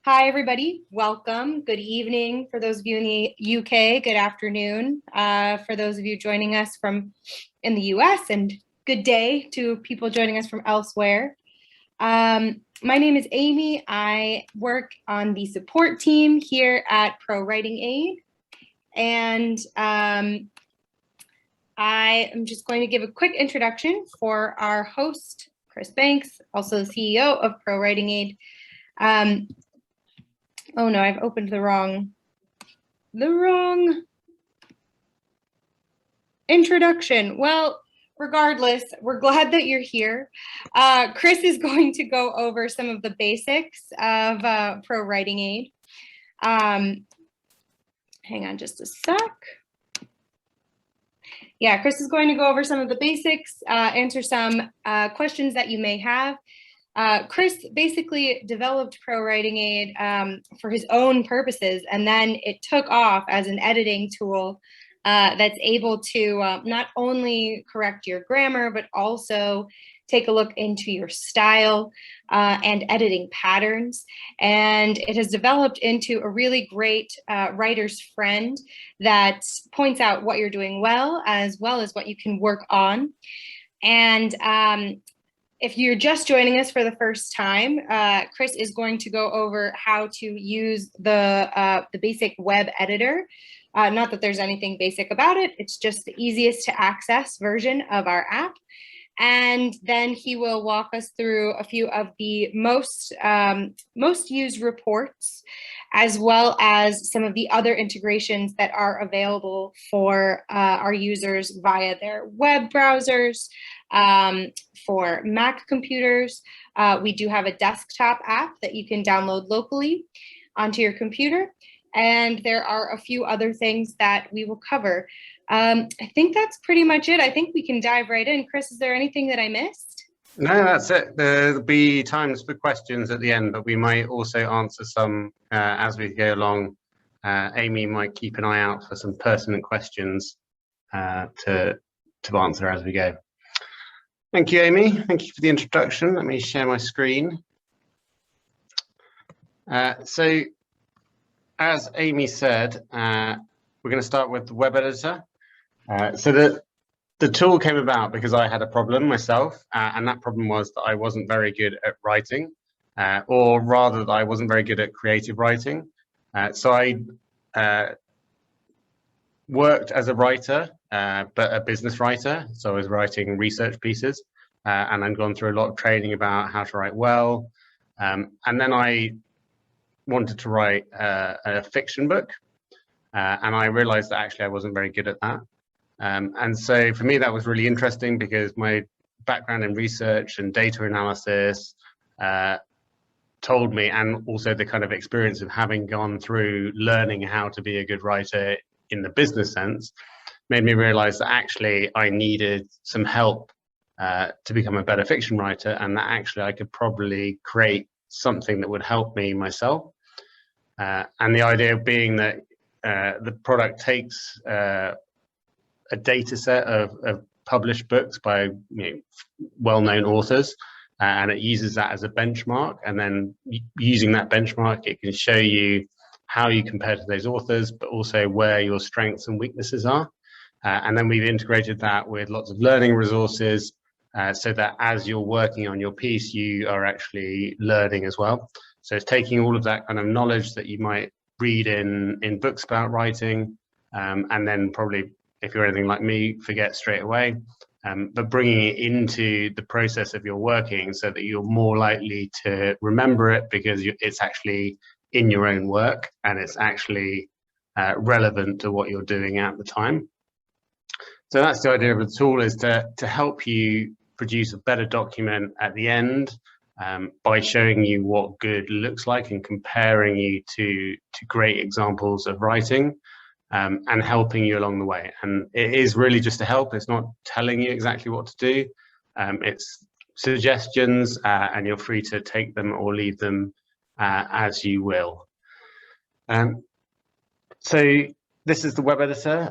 Hi, everybody. Welcome. Good evening for those of you in the UK. Good afternoon for those of you joining us from in the US, and good day to people joining us from elsewhere. My name is Amy. I work on the support team here at ProWritingAid, and I am just going to give a quick introduction for our host, Chris Banks, also the CEO of ProWritingAid. Oh no, I've opened the wrong introduction. Well, regardless, we're glad that you're here. Chris is going to go over some of the basics of ProWritingAid. Hang on just a sec. Yeah, Chris is going to go over some of the basics, answer some questions that you may have. Chris basically developed ProWritingAid for his own purposes, and then it took off as an editing tool that's able to not only correct your grammar, but also take a look into your style and editing patterns. And it has developed into a really great writer's friend that points out what you're doing well as what you can work on. And if you're just joining us for the first time, Chris is going to go over how to use the basic web editor. Not that there's anything basic about it, it's just the easiest to access version of our app. And then he will walk us through a few of the most used reports, as well as some of the other integrations that are available for our users via their web browsers. For Mac computers, we do have a desktop app that you can download locally onto your computer. And there are a few other things that we will cover. I think that's pretty much it. I think we can dive right in. Chris, is there anything that I missed? No, that's it. There'll be times for questions at the end, but we might also answer some as we go along. Amy might keep an eye out for some pertinent questions to answer as we go. Thank you, Amy. Thank you for the introduction. Let me share my screen. So, as Amy said, we're going to start with the web editor. So the tool came about because I had a problem myself, and that problem was that I wasn't very good at writing, or rather that I wasn't very good at creative writing. So I worked as a writer, but a business writer. So I was writing research pieces, and I'd gone through a lot of training about how to write well. And then I wanted to write a fiction book, and I realized that actually I wasn't very good at that. And so for me, that was really interesting because my background in research and data analysis told me, and also the kind of experience of having gone through learning how to be a good writer in the business sense, made me realize that actually I needed some help to become a better fiction writer, and that actually I could probably create something that would help me myself. And the idea being that the product takes a data set of published books by well-known authors, and it uses that as a benchmark, and then using that benchmark it can show you how you compare to those authors, but also where your strengths and weaknesses are. And then we've integrated that with lots of learning resources, so that as you're working on your piece, you are actually learning as well. So it's taking all of that kind of knowledge that you might read in books about writing, and then probably, if you're anything like me, forget straight away, but bringing it into the process of your working so that you're more likely to remember it because it's actually in your own work and it's actually relevant to what you're doing at the time. So that's the idea of the tool, is to help you produce a better document at the end by showing you what good looks like and comparing you to great examples of writing. And helping you along the way. And it is really just a help. It's not telling you exactly what to do. It's suggestions, and you're free to take them or leave them as you will. So this is the web editor.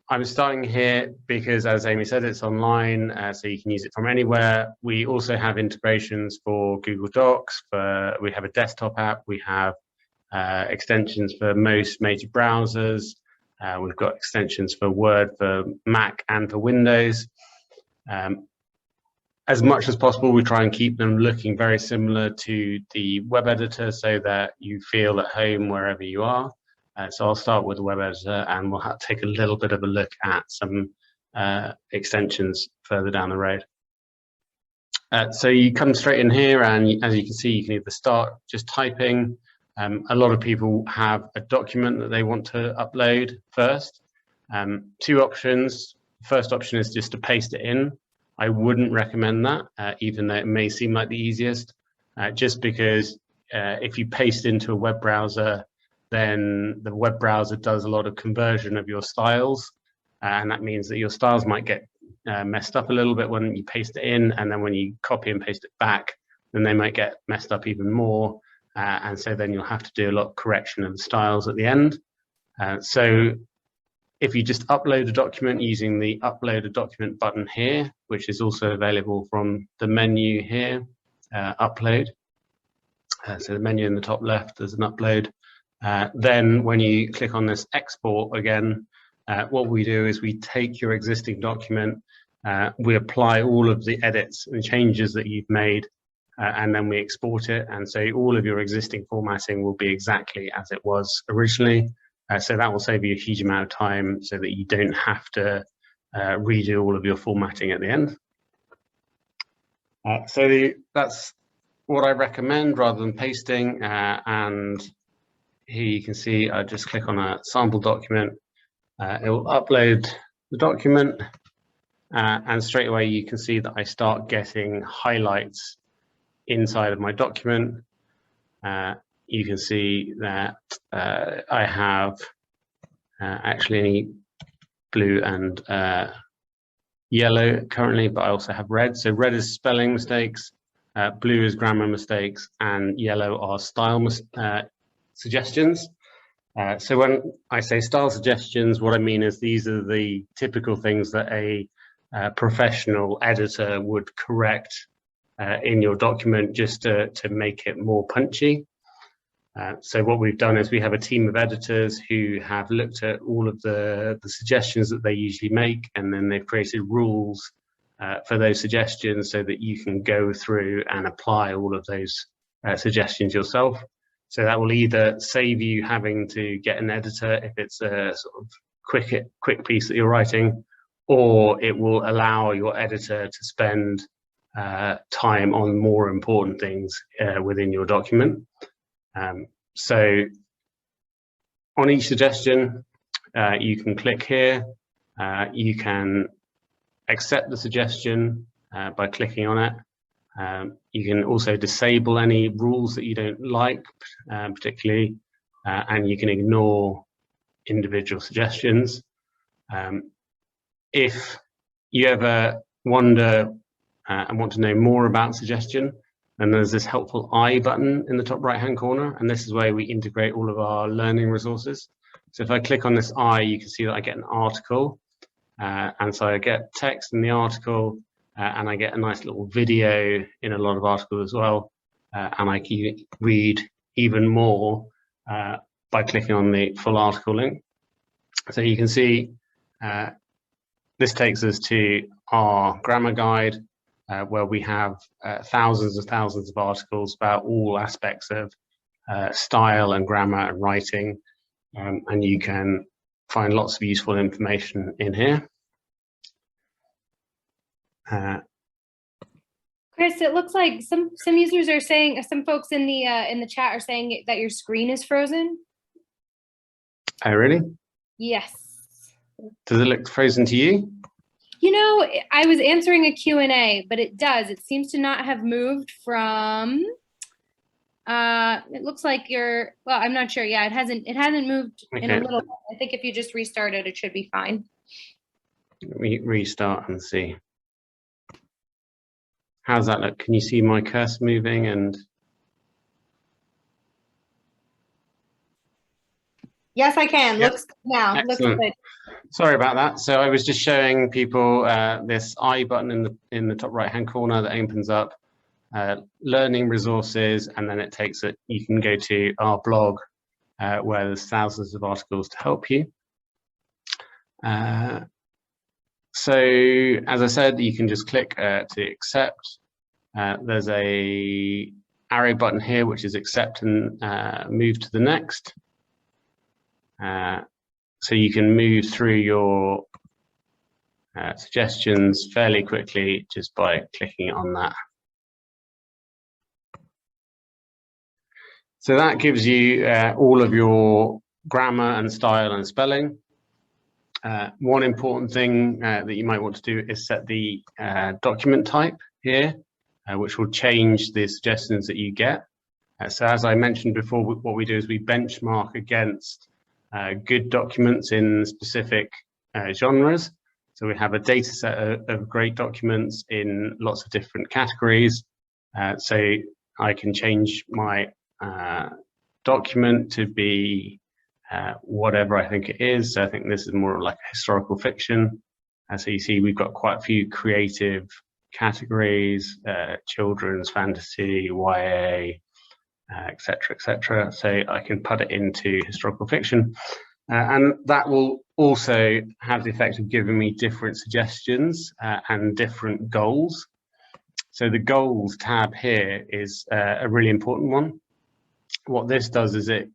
I'm starting here because, as Amy said, it's online, so you can use it from anywhere. We also have integrations for Google Docs. We have a desktop app. We have extensions for most major browsers. We've got extensions for Word for Mac and for Windows. As much as possible, we try and keep them looking very similar to the web editor so that you feel at home wherever you are. So I'll start with the web editor, and we'll take a little bit of a look at some extensions further down the road. So you come straight in here, and as you can see, you can either start just typing. A lot of people have a document that they want to upload first. Two options. First option is just to paste it in. I wouldn't recommend that, even though it may seem like the easiest, just because if you paste into a web browser, then the web browser does a lot of conversion of your styles, and that means that your styles might get messed up a little bit when you paste it in, and then when you copy and paste it back, then they might get messed up even more, and so then you'll have to do a lot of correction of the styles at the end. So if you just upload a document using the Upload a Document button here, which is also available from the menu here, Upload. So the menu in the top left, there's an Upload. Then when you click on this Export again, what we do is we take your existing document, we apply all of the edits and changes that you've made, and then we export it. And so all of your existing formatting will be exactly as it was originally. So that will save you a huge amount of time so that you don't have to redo all of your formatting at the end. So that's what I recommend rather than pasting. And here you can see I just click on a sample document. It will upload the document, and straight away you can see that I start getting highlights inside of my document. You can see that I have actually blue and yellow currently, but I also have red. So red is spelling mistakes, blue is grammar mistakes, and yellow are style suggestions. So when I say style suggestions, what I mean is these are the typical things that a professional editor would correct in your document just to make it more punchy. So what we've done is we have a team of editors who have looked at all of the suggestions that they usually make, and then they've created rules for those suggestions so that you can go through and apply all of those suggestions yourself. So that will either save you having to get an editor if it's a sort of quick piece that you're writing, or it will allow your editor to spend time on more important things within your document. So on each suggestion, you can click here. You can accept the suggestion by clicking on it. You can also disable any rules that you don't like, particularly, and you can ignore individual suggestions. If you ever wonder and want to know more about suggestion, then there's this helpful I button in the top right-hand corner, and this is where we integrate all of our learning resources. So if I click on this I, you can see that I get an article, and so I get text in the article, and I get a nice little video in a lot of articles as well, and I can read even more by clicking on the full article link. So you can see this takes us to our grammar guide, where we have thousands of articles about all aspects of style and grammar and writing, and you can find lots of useful information in here. Chris, it looks like some users are saying, some folks in the chat are saying that your screen is frozen. Oh, really? Yes. Does it look frozen to you? You know, I was answering a Q&A, but it does. It seems to not have moved from. It looks like you're. Well, I'm not sure. Yeah, it hasn't moved in a little. I think if you just restart it, it should be fine. Let me restart and see. How's that look? Can you see my cursor moving? And Yes, I can. Yep. Looks good now. Excellent. Looks good. Sorry about that. So I was just showing people this I button in the top right-hand corner that opens up learning resources, and then it takes it. You can go to our blog where there's thousands of articles to help you. So as I said, you can just click to accept. There's a arrow button here which is accept and move to the next. So you can move through your suggestions fairly quickly just by clicking on that. So that gives you all of your grammar and style and spelling. One important thing that you might want to do is set the document type here, which will change the suggestions that you get. So as I mentioned before, what we do is we benchmark against good documents in specific genres. So we have a data set of great documents in lots of different categories. So I can change my document to be whatever I think it is. So I think this is more like a historical fiction. So you see we've got quite a few creative categories, children's, fantasy, YA, etc., etc. So I can put it into historical fiction. And that will also have the effect of giving me different suggestions and different goals. So the goals tab here is a really important one. What this does is it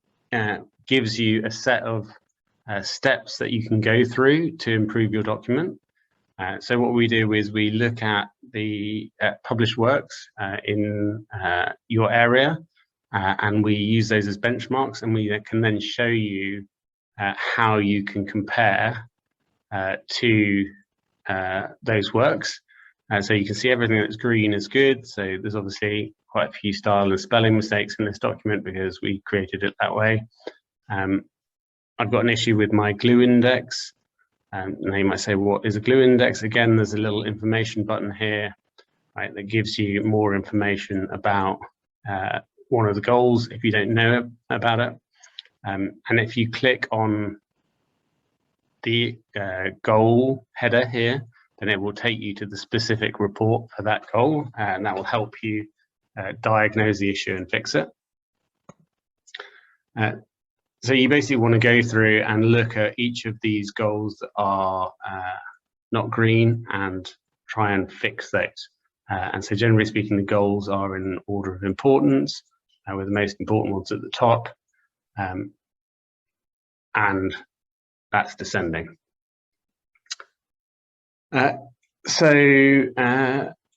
gives you a set of steps that you can go through to improve your document. So what we do is we look at the published works in your area, and we use those as benchmarks, and we can then show you how you can compare to those works. So you can see everything that's green is good. So there's obviously quite a few style and spelling mistakes in this document because we created it that way. I've got an issue with my glue index. Now you might say, what is a glue index? Again, there's a little information button here, right, that gives you more information about one of the goals if you don't know about it. And if you click on the goal header here, then it will take you to the specific report for that goal, and that will help you diagnose the issue and fix it. So you basically want to go through and look at each of these goals that are not green and try and fix those. And so generally speaking, the goals are in order of importance, with the most important ones at the top. And that's descending. So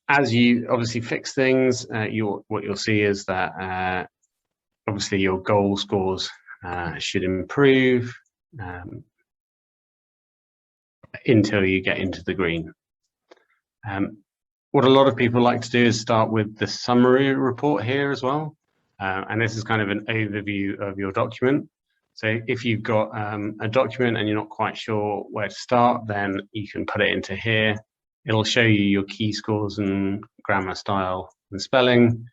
as you obviously fix things, what you'll see is that obviously your goal scores should improve until you get into the green. What a lot of people like to do is start with the summary report here as well. And this is kind of an overview of your document. So if you've got a document and you're not quite sure where to start, then you can put it into here. It'll show you your key scores and grammar, style, and spelling.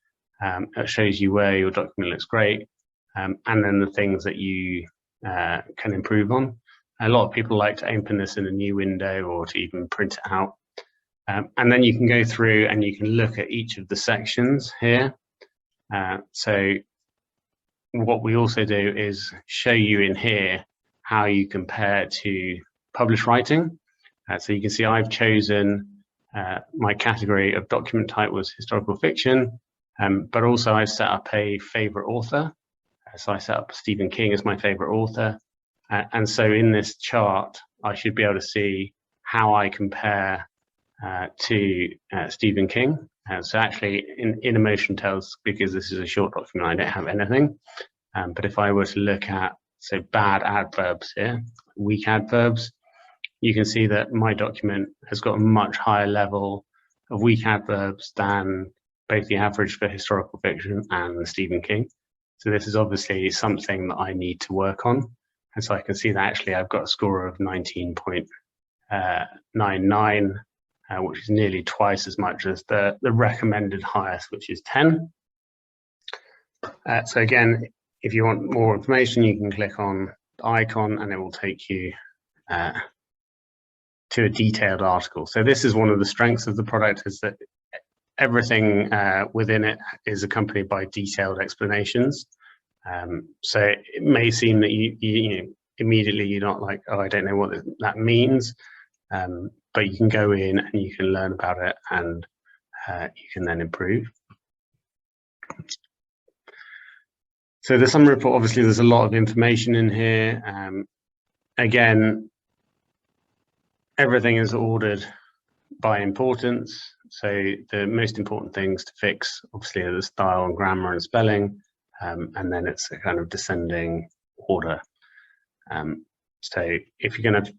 It shows you where your document looks great, and then the things that you can improve on. A lot of people like to open this in a new window or to even print it out. And then you can go through and you can look at each of the sections here. So what we also do is show you in here how you compare to published writing. So you can see I've chosen my category of document type was historical fiction, but also I've set up a favorite author. So I set up Stephen King as my favorite author. And so in this chart, I should be able to see how I compare to Stephen King. So actually in emotion tells, because this is a short document, I don't have anything. But if I were to look at, so bad adverbs here, weak adverbs, you can see that my document has got a much higher level of weak adverbs than both the average for historical fiction and Stephen King. So this is obviously something that I need to work on. And so I can see that actually I've got a score of 19.99, which is nearly twice as much as the recommended highest, which is 10. So again, if you want more information, you can click on the icon, and it will take you to a detailed article. So this is one of the strengths of the product, is that everything within it is accompanied by detailed explanations. So it may seem that you immediately you're not like, oh, I don't know what that means, but you can go in and you can learn about it, and you can then improve. So the summary report, obviously there's a lot of information in here. Again, everything is ordered by importance. So the most important things to fix, obviously, are the style and grammar and spelling, and then it's a kind of descending order. So if you're going to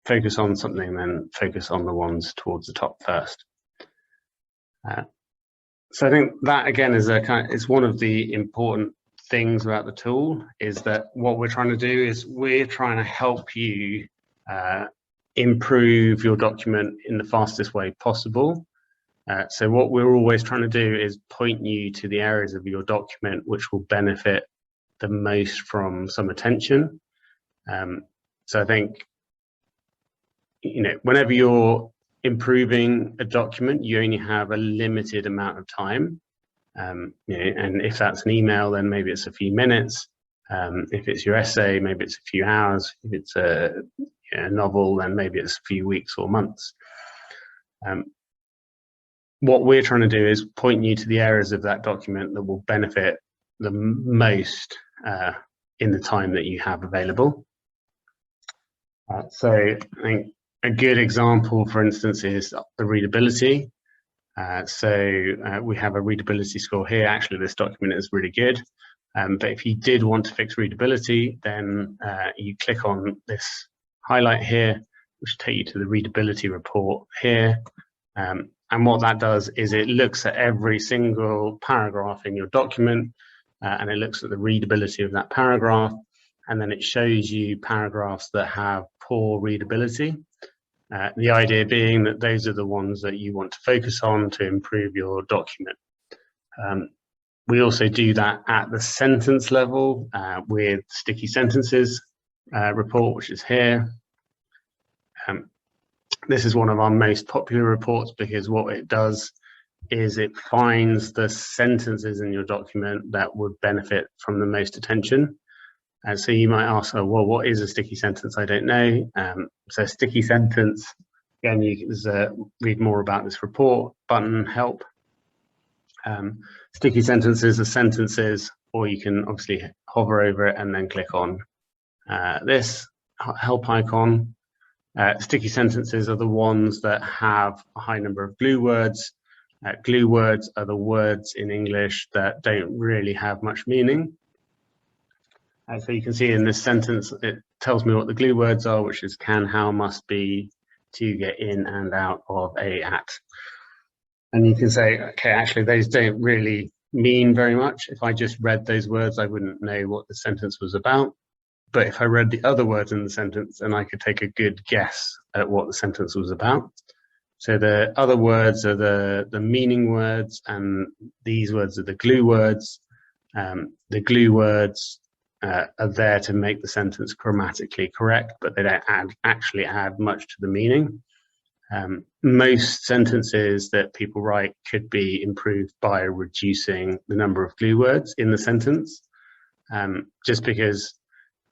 focus on something, then focus on the ones towards the top first. So I think that again is is one of the important things about the tool, is that what we're trying to do is we're trying to help you improve your document in the fastest way possible. So what we're always trying to do is point you to the areas of your document which will benefit the most from some attention. So I think, whenever you're improving a document, you only have a limited amount of time. And if that's an email, then maybe it's a few minutes. If it's your essay, maybe it's a few hours. If it's a novel, then maybe it's a few weeks or months. What we're trying to do is point you to the areas of that document that will benefit the most in the time that you have available. So I think a good example, for instance, is the readability. We have a readability score here. Actually, this document is really good. But if you did want to fix readability, then you click on this highlight here, which will take you to the Readability Report here. And what that does is it looks at every single paragraph in your document, and it looks at the readability of that paragraph, and then it shows you paragraphs that have poor readability. The idea being that those are the ones that you want to focus on to improve your document. We also do that at the sentence level with Sticky Sentences report, which is here. This is one of our most popular reports, because what it does is it finds the sentences in your document that would benefit from the most attention. And so you might ask, oh, well, what is a sticky sentence? I don't know. So sticky sentence, again, you can read more about this report button, help. Sticky sentences are sentences, or you can obviously hover over it and then click on this help icon. Sticky sentences are the ones that have a high number of glue words. Glue words are the words in English that don't really have much meaning. So you can see in this sentence, it tells me what the glue words are, which is can, how, must, be, to, get in and out of, a, at. And you can say, okay, actually, those don't really mean very much. If I just read those words, I wouldn't know what the sentence was about. But if I read the other words in the sentence, then I could take a good guess at what the sentence was about. So the other words are the meaning words, and these words are the glue words. The glue words are there to make the sentence grammatically correct, but they don't actually add much to the meaning. Most sentences that people write could be improved by reducing the number of glue words in the sentence, just because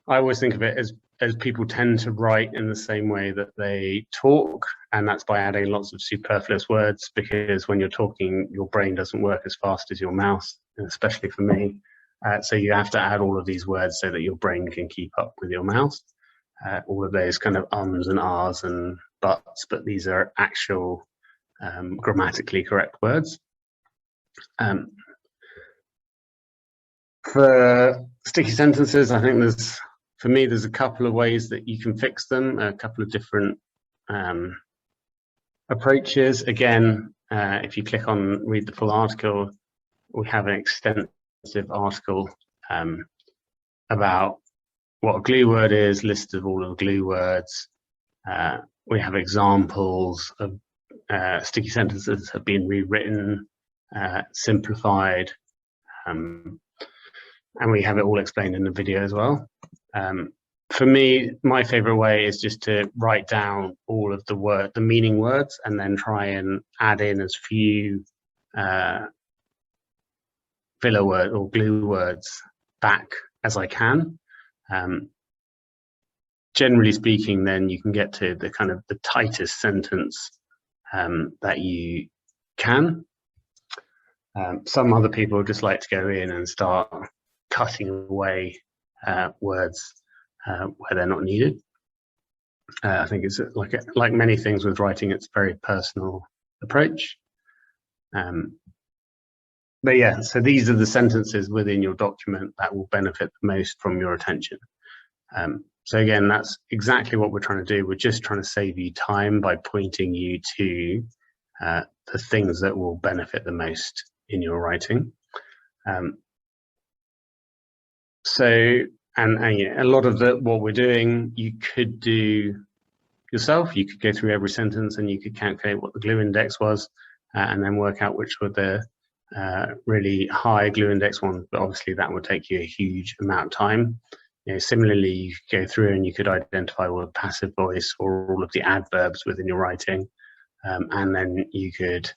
I always think of it as people tend to write in the same way that they talk, and that's by adding lots of superfluous words, because when you're talking, your brain doesn't work as fast as your mouth, especially for me. So you have to add all of these words so that your brain can keep up with your mouth. All of those kind of ums and ahs and buts, but these are actual grammatically correct words. For sticky sentences, I think there's a couple of ways that you can fix them, a couple of different approaches. Again, if you click on read the full article, we have an extensive article about what a glue word is, list of all of the glue words. We have examples of sticky sentences that have been rewritten, simplified, and we have it all explained in the video as well. for me, my favorite way is just to write down all of the meaning words, and then try and add in as few filler word or glue words back as I can. Generally speaking, then you can get to the kind of the tightest sentence that you can. Some other people just like to go in and start cutting away words where they're not needed. I think it's like many things with writing, it's a very personal approach. But yeah, so these are the sentences within your document that will benefit the most from your attention. So again, that's exactly what we're trying to do. We're just trying to save you time by pointing you to the things that will benefit the most in your writing. And yeah, a lot of what we're doing, you could do yourself. You could go through every sentence and you could calculate what the glue index was, and then work out which were the really high glue index ones. But obviously that would take you a huge amount of time. You know, similarly, you could go through and you could identify all the passive voice or all of the adverbs within your writing, and then you could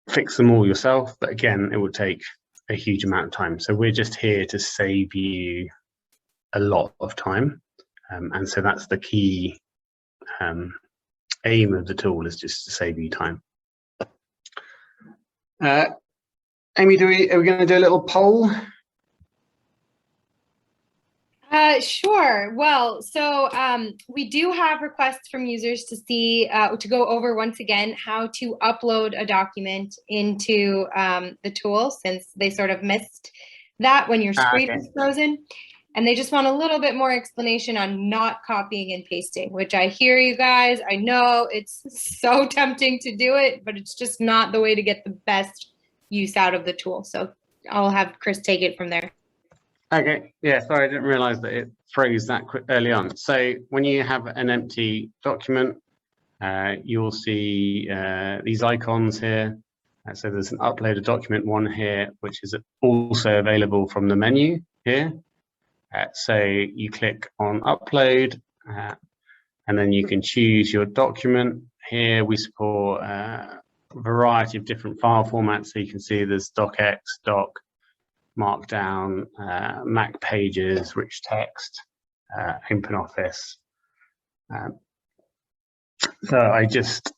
fix them all yourself. But again, it would take a huge amount of time. So we're just here to save you a lot of time, and so that's the key aim of the tool, is just to save you time. Amy, are we going to do a little poll? Sure. Well, so we do have requests from users to see, to go over once again how to upload a document into the tool, since they sort of missed that when your screen is frozen. And they just want a little bit more explanation on not copying and pasting, which I hear you guys. I know it's so tempting to do it, but it's just not the way to get the best use out of the tool. So I'll have Chris take it from there. Okay, yeah, sorry, I didn't realize that it froze that quick early on. So when you have an empty document, you'll see these icons here. So there's an upload a document one here, which is also available from the menu here. So you click on upload, and then you can choose your document. Here we support a variety of different file formats. So you can see there's docx, doc, Markdown, Mac Pages, rich text, OpenOffice. So I just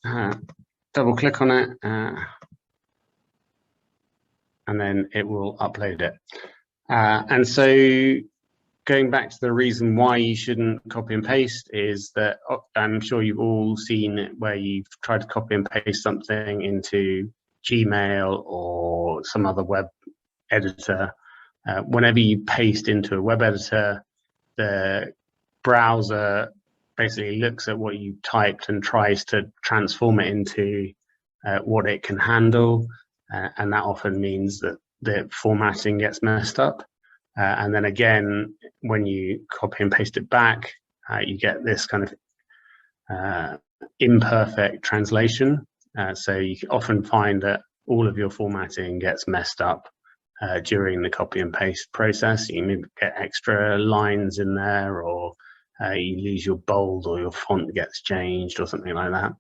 double click on it, and then it will upload it. And so going back to the reason why you shouldn't copy and paste is that I'm sure you've all seen it where you've tried to copy and paste something into Gmail or some other web editor. Whenever you paste into a web editor, the browser basically looks at what you typed and tries to transform it into what it can handle, and that often means that the formatting gets messed up. And then again, when you copy and paste it back, you get this kind of imperfect translation. So you can often find that all of your formatting gets messed up during the copy and paste process. You maybe get extra lines in there, or you lose your bold, or your font gets changed or something like that.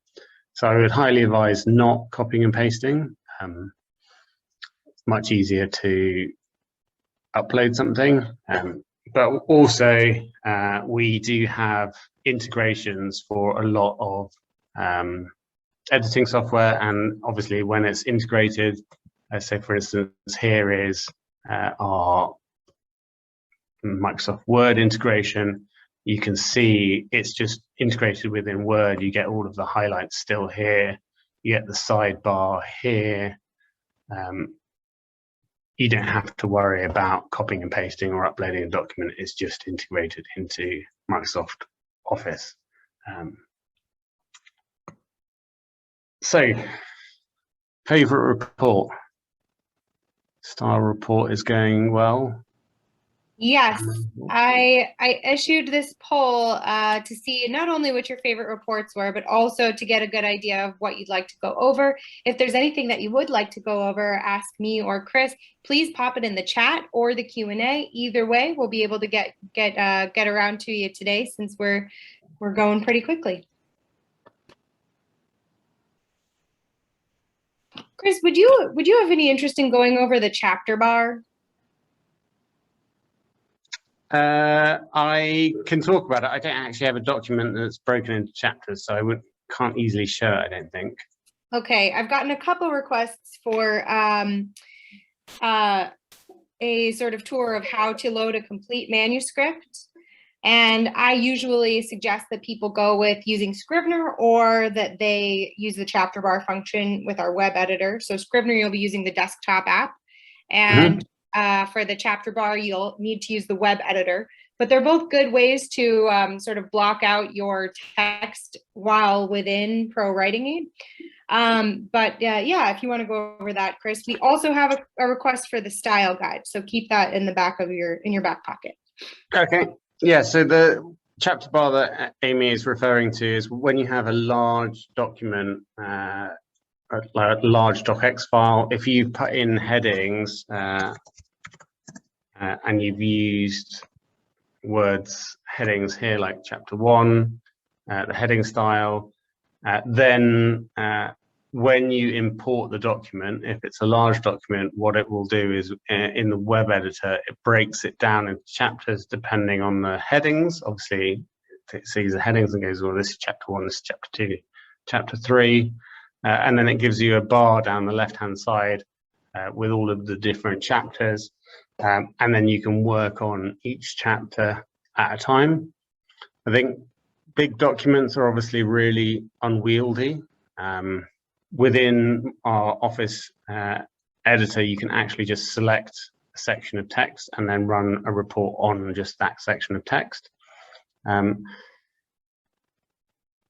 So I would highly advise not copying and pasting. It's much easier to upload something, but also we do have integrations for a lot of editing software, and obviously when it's integrated, so for instance here is our Microsoft Word integration. You can see it's just integrated within Word. You get all of the highlights still here, you get the sidebar here. You don't have to worry about copying and pasting or uploading a document. It's just integrated into Microsoft Office. So, favorite report. Style report is going well. Yes, I issued this poll to see not only what your favorite reports were, but also to get a good idea of what you'd like to go over. If there's anything that you would like to go over, ask me or Chris, please pop it in the chat or the Q&A. Either way, we'll be able to get around to you today, since we're going pretty quickly. Chris, would you have any interest in going over the chapter bar? I can talk about it. I don't actually have a document that's broken into chapters, so I can't easily show it, I don't think. Okay, I've gotten a couple requests for a sort of tour of how to load a complete manuscript. And I usually suggest that people go with using Scrivener, or that they use the chapter bar function with our web editor. So Scrivener, you'll be using the desktop app. And for the chapter bar, you'll need to use the web editor. But they're both good ways to sort of block out your text while within ProWritingAid. But yeah, if you want to go over that, Chris, we also have a request for the style guide. So keep that in the back of in your back pocket. Okay. Yeah, so the chapter bar that Amy is referring to is when you have a large document, a large docx file. If you put in headings and you've used headings here, like chapter 1, the heading style, then when you import the document, if it's a large document, what it will do is in the web editor, it breaks it down into chapters depending on the headings. Obviously, it sees the headings and goes, well, this is chapter 1, this is chapter 2, chapter 3. And then it gives you a bar down the left-hand side with all of the different chapters. And then you can work on each chapter at a time. I think big documents are obviously really unwieldy. Within our Office editor, you can actually just select a section of text and then run a report on just that section of text. A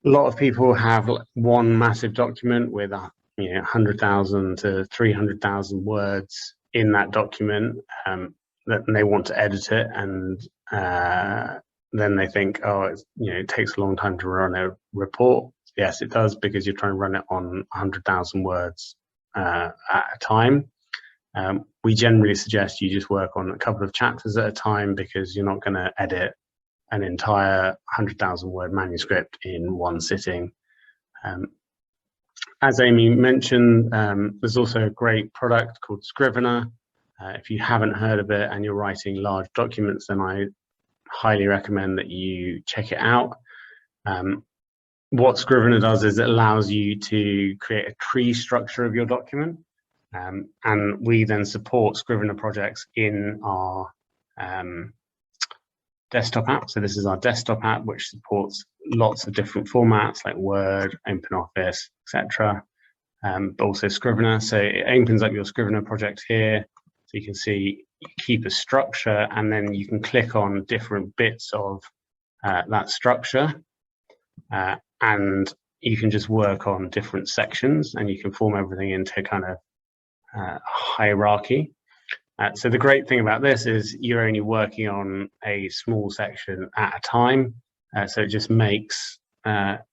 lot of people have one massive document with 100,000 to 300,000 words in that document, that they want to edit it, and then they think, oh, it takes a long time to run a report. Yes, it does, because you're trying to run it on 100,000 words at a time. We generally suggest you just work on a couple of chapters at a time, because you're not going to edit an entire 100,000 word manuscript in one sitting. As Amy mentioned, there's also a great product called Scrivener. If you haven't heard of it and you're writing large documents, then I highly recommend that you check it out. What Scrivener does is it allows you to create a tree structure of your document, and we then support Scrivener projects in our desktop app. So this is our desktop app, which supports lots of different formats like Word, OpenOffice, etc. But also Scrivener. So it opens up your Scrivener project here. So you can see, you keep a structure, and then you can click on different bits of that structure. And you can just work on different sections, and you can form everything into kind of hierarchy. So the great thing about this is you're only working on a small section at a time. So it just makes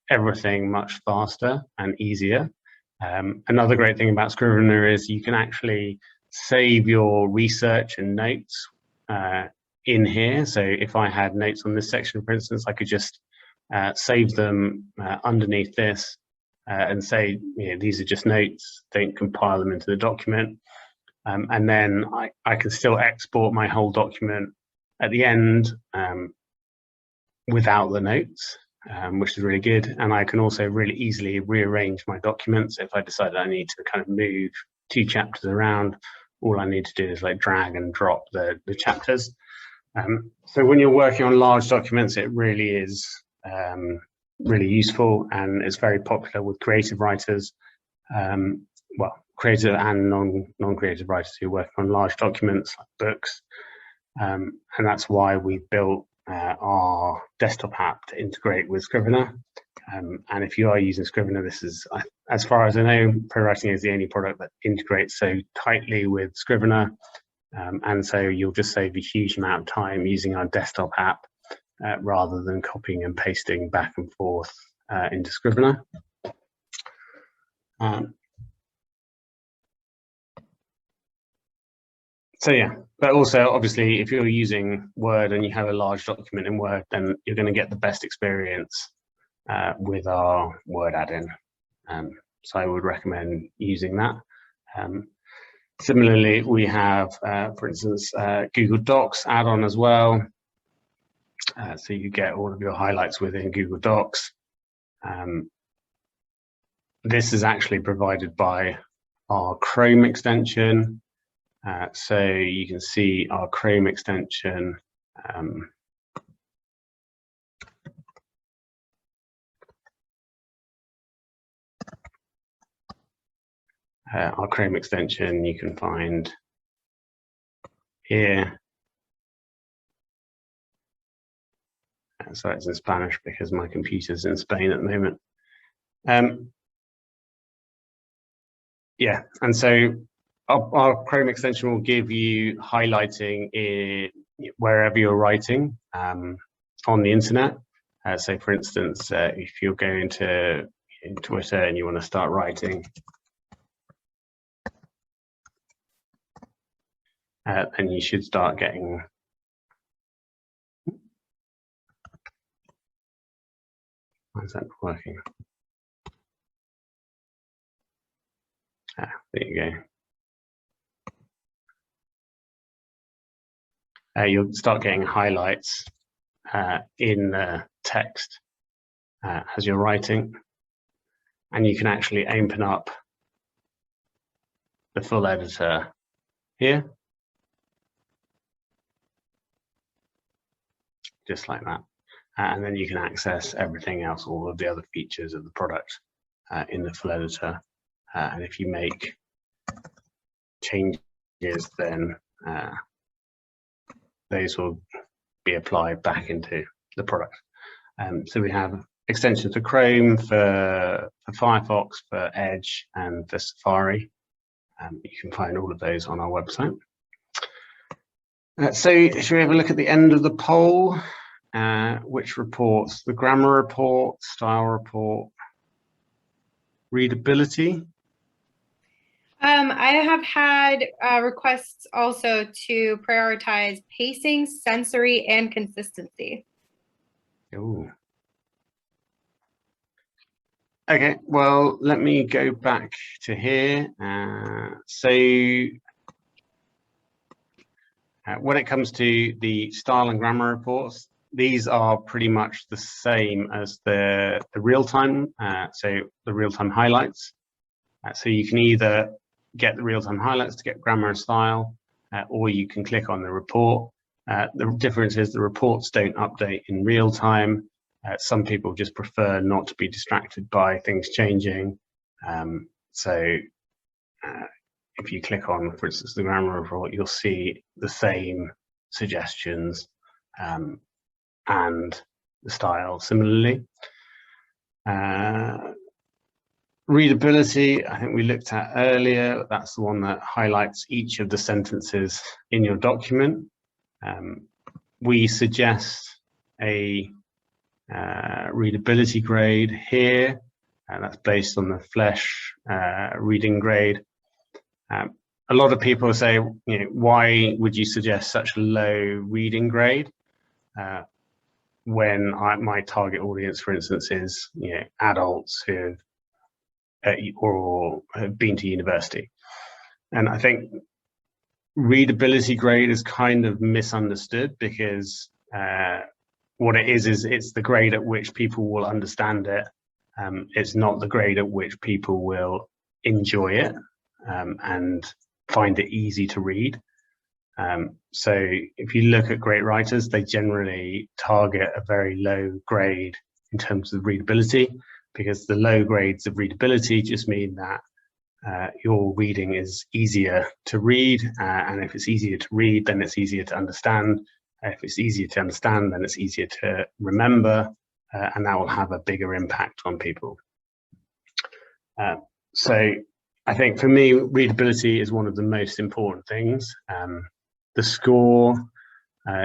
everything much faster and easier. Another great thing about Scrivener is you can actually save your research and notes in here. So if I had notes on this section, for instance, I could just save them underneath this and say, these are just notes, don't compile them into the document. And then I can still export my whole document at the end without the notes, which is really good. And I can also really easily rearrange my documents. If I decide I need to kind of move 2 chapters around, all I need to do is like drag and drop the chapters. So when you're working on large documents, it really is really useful, and it's very popular with creative writers. Well, creative and non-creative writers who work on large documents like books, and that's why we built our desktop app to integrate with Scrivener. And if you are using Scrivener, this is, as far as I know, ProWritingAid is the only product that integrates so tightly with Scrivener. And so you'll just save a huge amount of time using our desktop app rather than copying and pasting back and forth into Scrivener. So yeah, but also obviously if you're using Word and you have a large document in Word, then you're going to get the best experience with our Word add-in. So I would recommend using that. Similarly, we have, for instance, Google Docs add-on as well. So you get all of your highlights within Google Docs. This is actually provided by our Chrome extension. So you can see our Chrome extension. Our Chrome extension you can find here. So it's in Spanish because my computer's in Spain at the moment. Yeah, and so our Chrome extension will give you highlighting wherever you're writing on the internet. So for instance, if you're going to Twitter and you want to start writing, and you should start getting why is that working? There you go. You'll start getting highlights in the text as you're writing, and you can actually open up the full editor here, just like that. And then you can access everything else, all of the other features of the product in the full editor. And if you make changes, then those will be applied back into the product. So we have extensions for Chrome, for Firefox, for Edge, and for Safari. You can find all of those on our website. So should we have a look at the end of the poll? Which reports? The grammar report, style report, readability? I have had requests also to prioritize pacing, sensory, and consistency. Ooh. Okay, well, let me go back to here. When it comes to the style and grammar reports, these are pretty much the same as the real-time, so the real-time highlights. So you can either get the real-time highlights to get grammar and style, or you can click on the report. The difference is the reports don't update in real time. Some people just prefer not to be distracted by things changing. If you click on, for instance, the grammar report, you'll see the same suggestions and the style similarly. Readability, I think we looked at earlier. That's the one that highlights each of the sentences in your document. We suggest a readability grade here, and that's based on the Flesch reading grade. A lot of people say, why would you suggest such a low reading grade when my target audience, for instance, is adults who have been to university? And I think readability grade is kind of misunderstood, because what it is it's the grade at which people will understand it. It's not the grade at which people will enjoy it and find it easy to read. So if you look at great writers, they generally target a very low grade in terms of readability, because the low grades of readability just mean that your reading is easier to read, and if it's easier to read, then it's easier to understand. If it's easier to understand, then it's easier to remember, and that will have a bigger impact on people. So I think for me, readability is one of the most important things. The score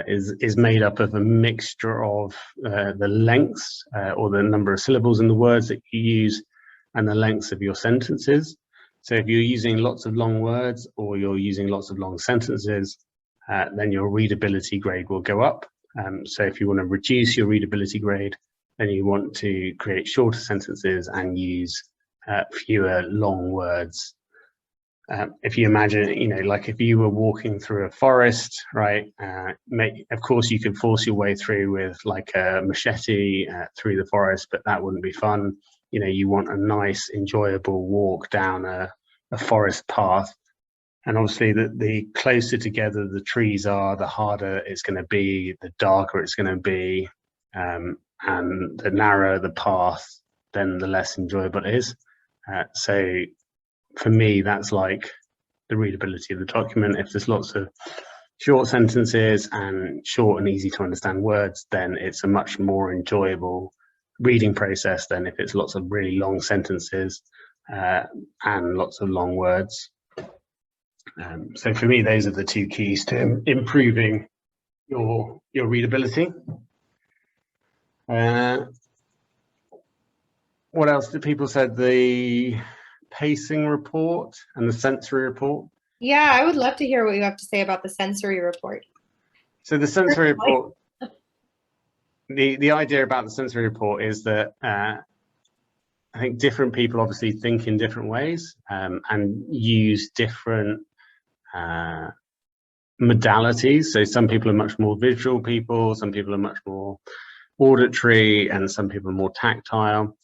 is made up of a mixture of the lengths or the number of syllables in the words that you use and the lengths of your sentences. So if you're using lots of long words or you're using lots of long sentences, then your readability grade will go up. So if you want to reduce your readability grade, then you want to create shorter sentences and use fewer long words. If you imagine, you know, like if you were walking through a forest, right, of course you could force your way through with like a machete through the forest, but that wouldn't be fun. You know, you want a nice, enjoyable walk down a forest path. And obviously the closer together the trees are, the harder it's going to be, the darker it's going to be, and the narrower the path, then the less enjoyable it is. So for me, that's like the readability of the document. If there's lots of short sentences and short and easy to understand words, then it's a much more enjoyable reading process than if it's lots of really long sentences and lots of long words. So for me, those are the two keys to improving your readability. What else did people say? The pacing report and the sensory report. Yeah, I would love to hear what you have to say about the sensory report. So the sensory report, the idea about the sensory report is that I think different people obviously think in different ways and use different modalities. So some people are much more visual people, some people are much more auditory, and some people are more tactile.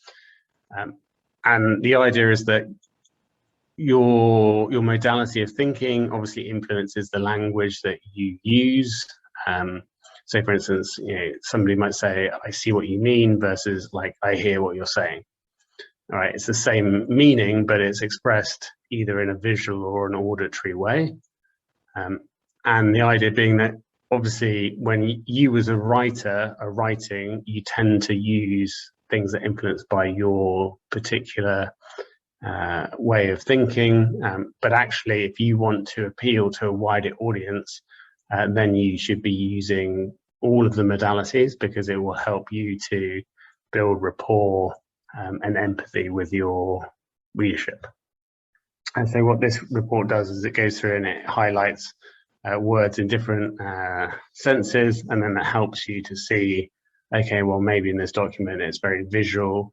And the idea is that your modality of thinking obviously influences the language that you use. So for instance, you know, somebody might say, I see what you mean, versus like, I hear what you're saying. All right, it's the same meaning, but it's expressed either in a visual or an auditory way. And the idea being that obviously when you as a writer are writing, you tend to use things that are influenced by your particular way of thinking. But actually, if you want to appeal to a wider audience, then you should be using all of the modalities, because it will help you to build rapport and empathy with your readership. And so what this report does is it goes through and it highlights words in different senses, and then that helps you to see, okay, well, maybe in this document it's very visual,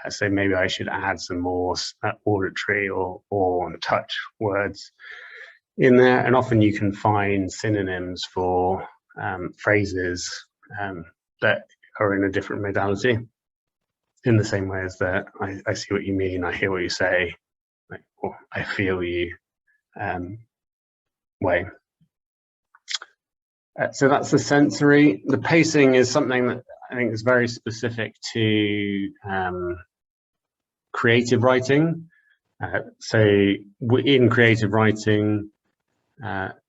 so maybe I should add some more auditory or touch words in there. And often you can find synonyms for phrases that are in a different modality, in the same way as that I see what you mean, I hear what you say, like, or I feel you way. So that's the sensory. The pacing is something that I think is very specific to creative writing. So in creative writing,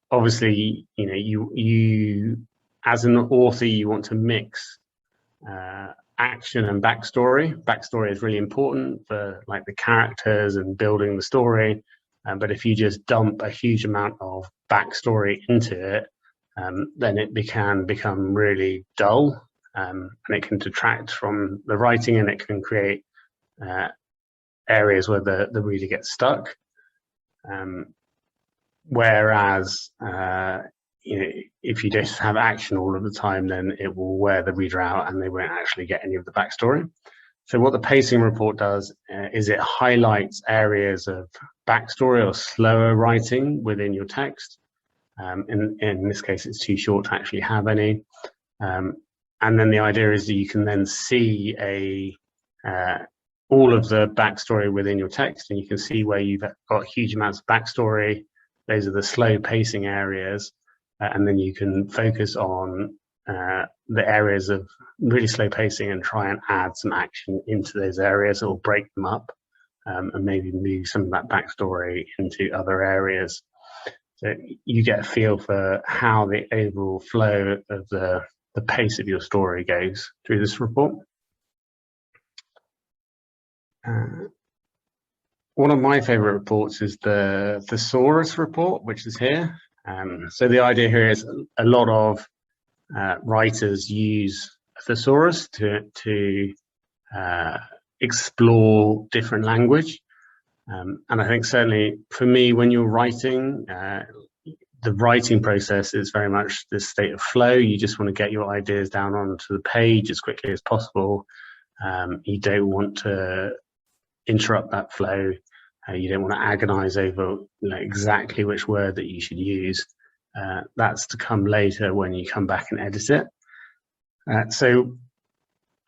obviously, you know, you as an author, you want to mix action and backstory. Backstory is really important for like the characters and building the story. But if you just dump a huge amount of backstory into it, then it can become really dull, and it can detract from the writing, and it can create areas where the reader gets stuck. Whereas you know, if you just have action all of the time, then it will wear the reader out and they won't actually get any of the backstory. So what the pacing report does is it highlights areas of backstory or slower writing within your text. In this case, it's too short to actually have any. And then the idea is that you can then see all of the backstory within your text, and you can see where you've got huge amounts of backstory. Those are the slow pacing areas. And then you can focus on the areas of really slow pacing and try and add some action into those areas, or break them up, and maybe move some of that backstory into other areas. So you get a feel for how the overall flow of the pace of your story goes through this report. One of my favorite reports is the Thesaurus Report, which is here. So the idea here is a lot of writers use Thesaurus to explore different language. And I think certainly for me, when you're writing, the writing process is very much this state of flow. You just want to get your ideas down onto the page as quickly as possible. You don't want to interrupt that flow. You don't want to agonize over exactly which word that you should use. That's to come later when you come back and edit it. So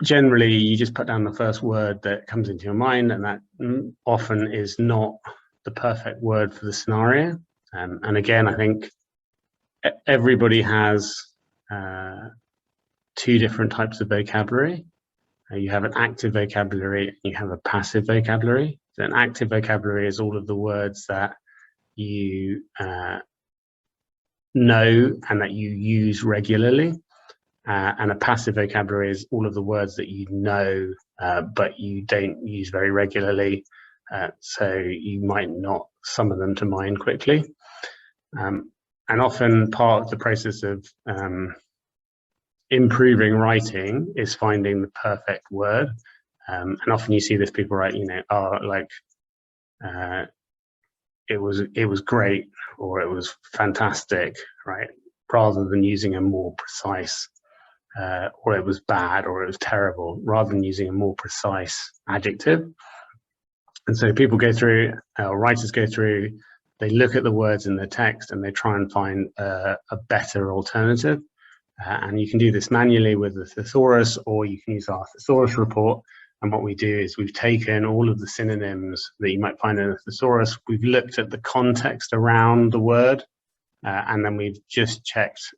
generally, you just put down the first word that comes into your mind, and that often is not the perfect word for the scenario. And again, I think everybody has two different types of vocabulary. You have an active vocabulary and you have a passive vocabulary. So an active vocabulary is all of the words that you know and that you use regularly. And a passive vocabulary is all of the words that you know, but you don't use very regularly. So you might not summon them to mind quickly. And often part of the process of improving writing is finding the perfect word. And often you see this, people write, it was great, or it was fantastic, right? Rather than using a more precise, or it was bad, or it was terrible, rather than using a more precise adjective. And so people go through, writers go through, they look at the words in the text and they try and find a better alternative. And you can do this manually with the Thesaurus, or you can use our Thesaurus report. And what we do is we've taken all of the synonyms that you might find in a thesaurus, we've looked at the context around the word, and then we've just checked,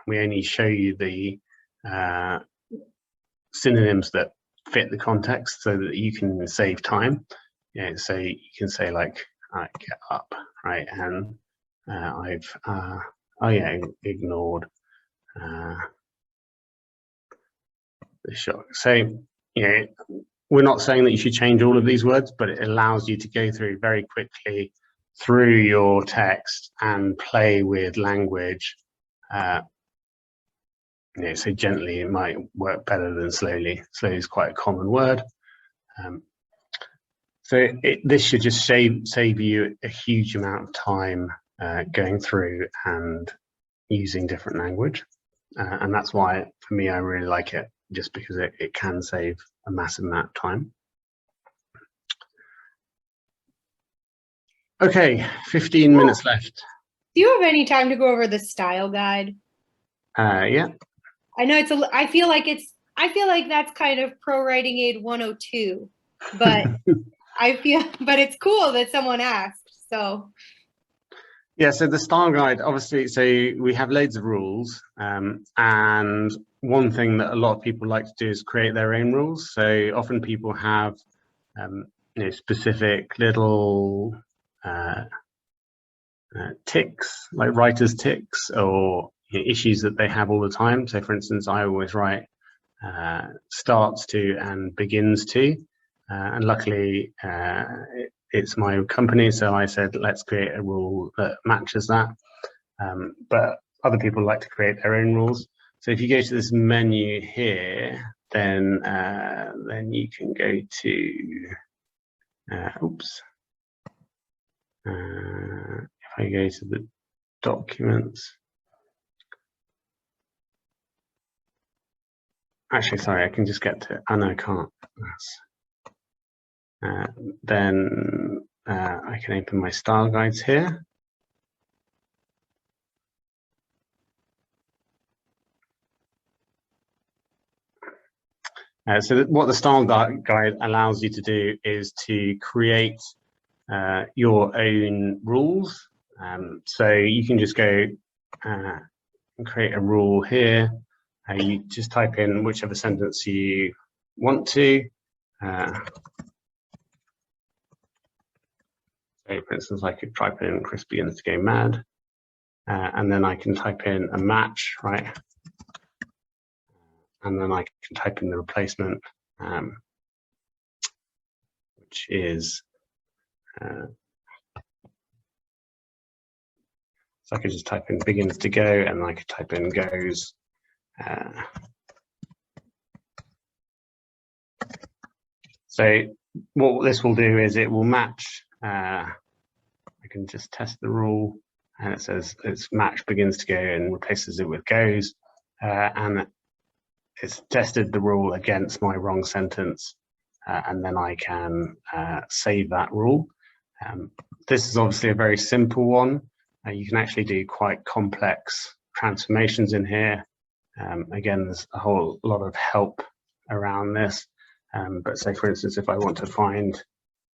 we only show you the synonyms that fit the context so that you can save time. Yeah, so you can say like, get up, right? And I've, ignored the shock. So, we're not saying that you should change all of these words, but it allows you to go through very quickly through your text and play with language. So gently, it might work better than slowly. Slowly is quite a common word. So this should just save you a huge amount of time going through and using different language. And that's why, for me, I really like it, just because it can save a massive amount of time. Okay, 15 minutes left. Do you have any time to go over the style guide? Yeah. I know I feel like that's kind of ProWritingAid 102, but but it's cool that someone asked, so. Yeah, so the style guide, obviously, so we have loads of rules, and one thing that a lot of people like to do is create their own rules. So often people have specific little ticks, like writer's ticks, or issues that they have all the time. So for instance, I always write starts to and begins to, and luckily it's my company, so I said let's create a rule that matches that. But other people like to create their own rules. So if you go to this menu here, then you can go to if I go to the documents, actually, sorry, I can just get to, oh no, I can't. Then I can open my style guides here. So what the style guide allows you to do is to create your own rules. So you can just go and create a rule here. You just type in whichever sentence you want to. So for instance, I could type in Chris begins to go mad, and then I can type in a match, right? And then I can type in the replacement, which is, So I could just type in begins to go, and I could type in goes. So what this will do is it will match. I can just test the rule, and it says it's match begins to go and replaces it with goes, and it's tested the rule against my wrong sentence, and then I can save that rule. This is obviously a very simple one. You can actually do quite complex transformations in here. Again, there's a whole lot of help around this. But say, for instance, if I want to find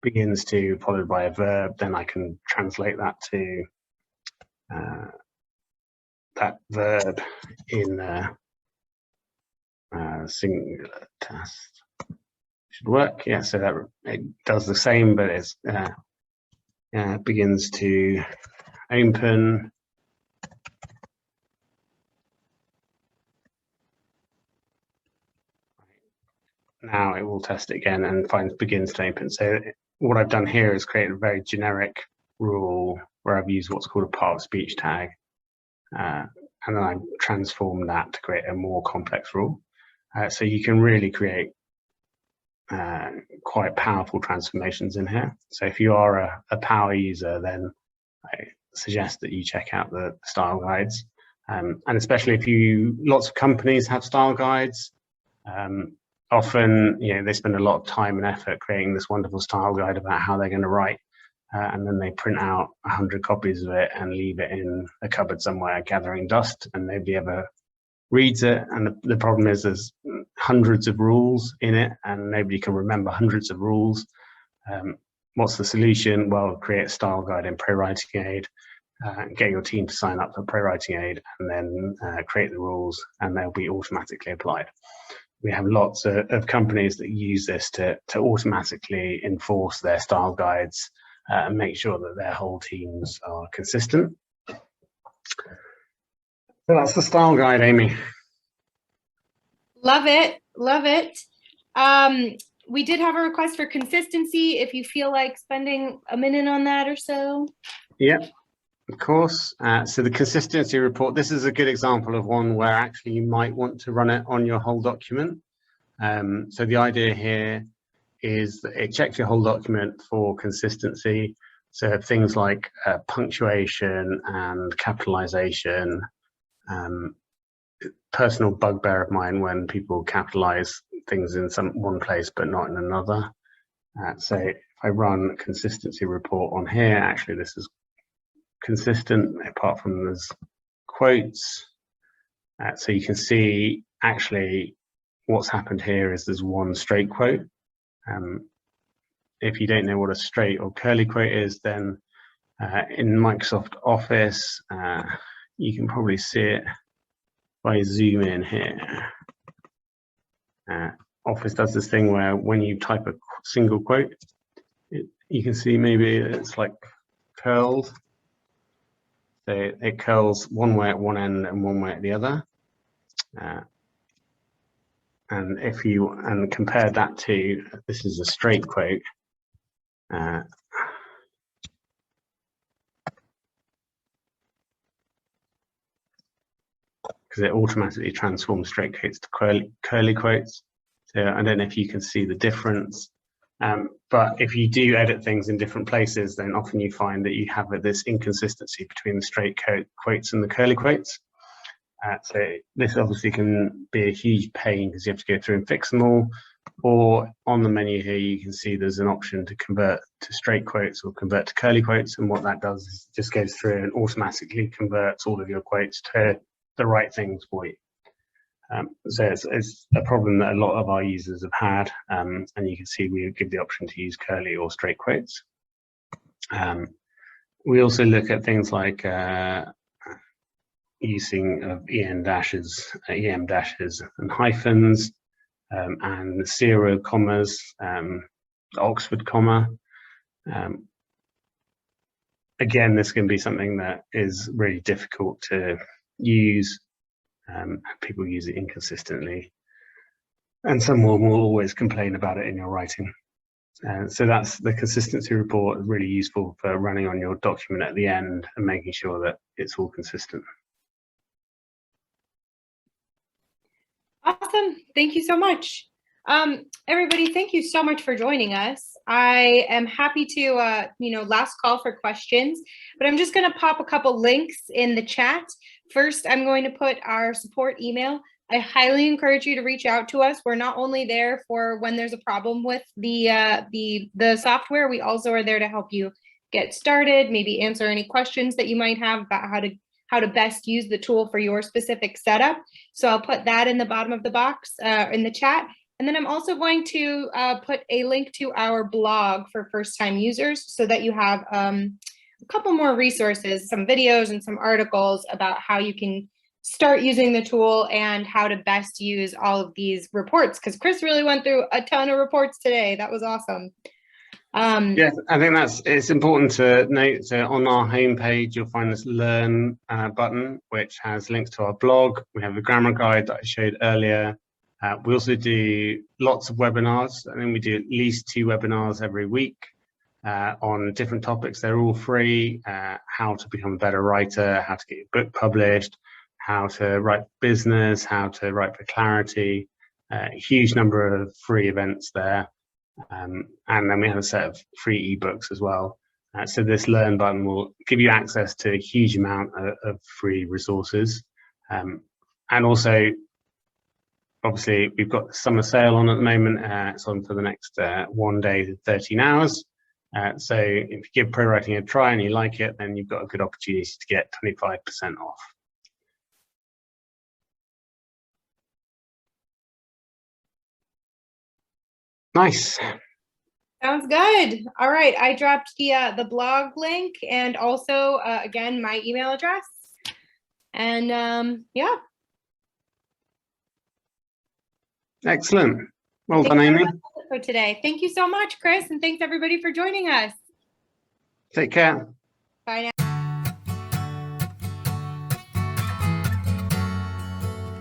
begins to followed by a verb, then I can translate that to that verb in singular test. Should work. Yeah, so that it does the same, but it's begins to open. Now it will test it again and finds begins to open. So what I've done here is create a very generic rule where I've used what's called a part of speech tag. And then I transformed that to create a more complex rule. So you can really create quite powerful transformations in here. So if you are a power user, then I suggest that you check out the style guides. And especially if lots of companies have style guides. Often, they spend a lot of time and effort creating this wonderful style guide about how they're going to write, and then they print out 100 copies of it and leave it in a cupboard somewhere gathering dust, and nobody ever reads it. And the problem is there's hundreds of rules in it, and nobody can remember hundreds of rules. What's the solution? Well, create a style guide in ProWritingAid, get your team to sign up for ProWritingAid, and then create the rules, and they'll be automatically applied. We have lots of companies that use this to automatically enforce their style guides and make sure that their whole teams are consistent. So that's the style guide, Amy. Love it, love it. We did have a request for consistency, if you feel like spending a minute on that or so. Yeah, of course. So the consistency report, this is a good example of one where actually you might want to run it on your whole document. So the idea here is that it checks your whole document for consistency. So things like punctuation and capitalization, personal bugbear of mine when people capitalize things in one place but not in another. So if I run a consistency report on here, actually this is consistent apart from there's quotes. So you can see actually what's happened here is there's one straight quote. If you don't know what a straight or curly quote is, then in Microsoft Office, you can probably see it if I zoom in here. Office does this thing where when you type a single quote, you can see maybe it's like curled. So it curls one way at one end and one way at the other. And if you compare that to, this is a straight quote. Because it automatically transforms straight quotes to curly quotes. So I don't know if you can see the difference. But if you do edit things in different places, then often you find that you have this inconsistency between the straight quotes and the curly quotes. So this obviously can be a huge pain because you have to go through and fix them all. Or on the menu here, you can see there's an option to convert to straight quotes or convert to curly quotes. And what that does is just goes through and automatically converts all of your quotes to the right things for you. So it's a problem that a lot of our users have had. And you can see we give the option to use curly or straight quotes. We also look at things like using of EM dashes and hyphens, and zero commas, the Oxford comma. Again, this can be something that is really difficult to use. People use it inconsistently, and someone will always complain about it in your writing. So that's the consistency report, really useful for running on your document at the end and making sure that it's all consistent. Awesome. Thank you so much. Everybody, thank you so much for joining us. I am happy to, last call for questions, but I'm just going to pop a couple links in the chat. First, I'm going to put our support email. I highly encourage you to reach out to us. We're not only there for when there's a problem with the software, we also are there to help you get started, maybe answer any questions that you might have about how to best use the tool for your specific setup. So I'll put that in the bottom of the box in the chat. And then I'm also going to put a link to our blog for first-time users so that you have a couple more resources, some videos and some articles about how you can start using the tool and how to best use all of these reports, because Chris really went through a ton of reports today. That was awesome. Yes, I think it's important to note, so on our homepage, you'll find this Learn button, which has links to our blog. We have the grammar guide that I showed earlier. We also do lots of webinars. I think we do at least 2 webinars every week on different topics. They're all free. How to become a better writer, how to get your book published, how to write for business, how to write for clarity. A huge number of free events there. And then we have a set of free ebooks as well. So this Learn button will give you access to a huge amount of free resources. And also, obviously, we've got the summer sale on at the moment. It's on for the next 1 day to 13 hours. So if you give ProWriting a try and you like it, then you've got a good opportunity to get 25% off. Nice. Sounds good. All right, I dropped the blog link and also again my email address. And yeah. Excellent. Well done, Amy. For today. Thank you so much, Chris, and thanks everybody for joining us. Take care.